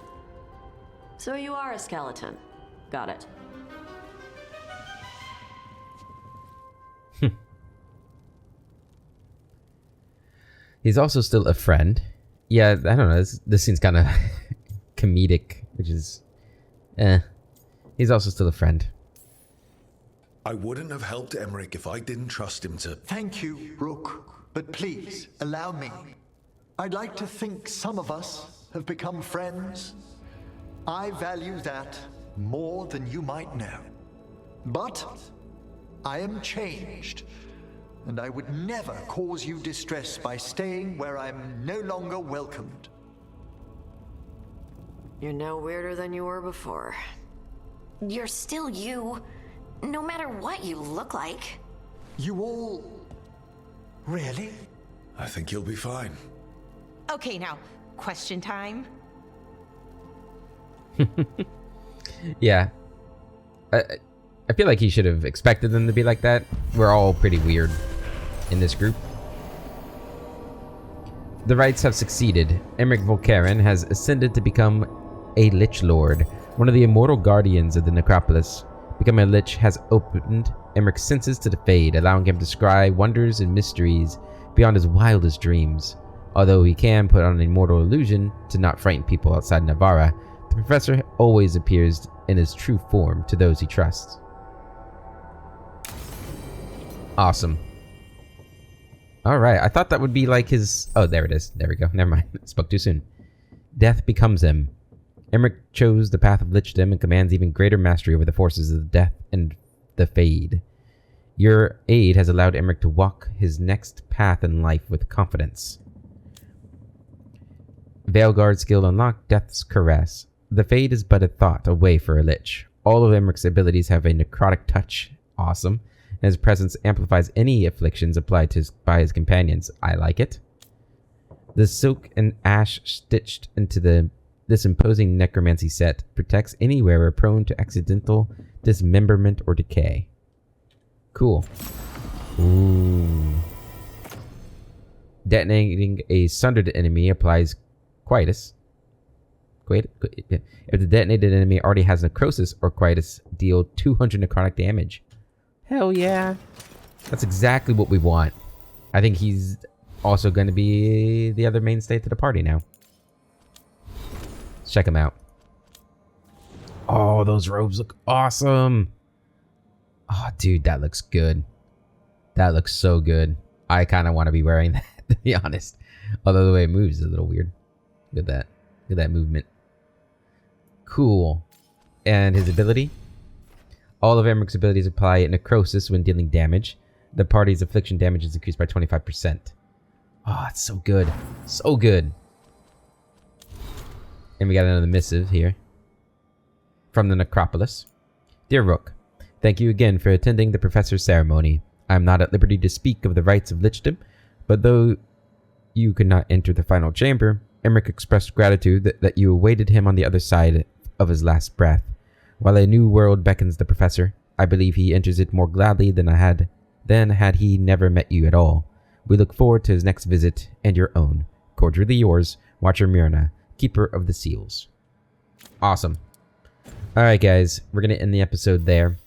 So you are a skeleton. Got it. He's also still a friend. Yeah, I don't know. This seems kind of comedic, which is... He's also still a friend. I wouldn't have helped Emmerich if I didn't trust him to... Thank you, Rook. But please, allow me. I'd like to think some of us have become friends. I value that more than you might know. But I am changed, and I would never cause you distress by staying where I'm no longer welcomed. You're no weirder than you were before. You're still you, no matter what you look like. You all... really? I think you'll be fine. Okay, now, question time. Yeah. I feel like he should have expected them to be like that. We're all pretty weird in this group. The rites have succeeded. Emmerich Volkaren has ascended to become a Lich Lord, one of the immortal guardians of the necropolis. Becoming a Lich has opened Emmerich's senses to the Fade, allowing him to scry wonders and mysteries beyond his wildest dreams. Although he can put on an immortal illusion to not frighten people outside Navarra, the professor always appears in his true form to those he trusts. Awesome. Alright, I thought that would be like his... Oh, there it is. There we go. Never mind. Spoke too soon. Death becomes him. Emmerich chose the path of lichdom and commands even greater mastery over the forces of death and the Fade. Your aid has allowed Emmerich to walk his next path in life with confidence. Veilguard skill unlocked, Death's Caress. The Fade is but a thought away for a Lich. All of Emmerich's abilities have a necrotic touch. Awesome. And his presence amplifies any afflictions applied by his companions. I like it. The silk and ash stitched into this imposing necromancy set protects any wearer prone to accidental dismemberment or decay. Cool. Ooh. Detonating a sundered enemy applies Quietus. If the detonated enemy already has necrosis or Quietus, deal 200 necrotic damage. Hell yeah. That's exactly what we want. I think he's also going to be the other mainstay to the party now. Let's check him out. Oh, those robes look awesome. Oh, dude, that looks good. That looks so good. I kind of want to be wearing that, to be honest. Although the way it moves is a little weird. Look at that. Look at that movement. Cool. And his ability? All of Emmerich's abilities apply necrosis when dealing damage. The party's affliction damage is increased by 25%. Oh, it's so good. So good. And we got another missive here. From the Necropolis. Dear Rook, thank you again for attending the Professor's ceremony. I am not at liberty to speak of the rites of Lichdom, but though you could not enter the final chamber, Emmerich expressed gratitude that you awaited him on the other side of his last breath. While a new world beckons the Professor, I believe he enters it more gladly than had he never met you at all. We look forward to his next visit and your own. Cordially yours, Watcher Myrna, Keeper of the Seals. Awesome. Alright guys, we're going to end the episode there.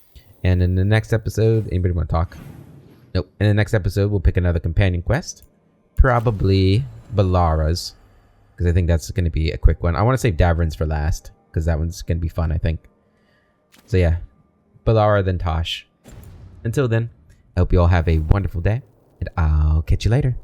And in the next episode, anybody want to talk? Nope. In the next episode, we'll pick another companion quest. Probably Balara's, because I think that's going to be a quick one. I want to save Davrin's for last, because that one's going to be fun, I think. So yeah, Balara then Tosh. Until then, I hope you all have a wonderful day, and I'll catch you later.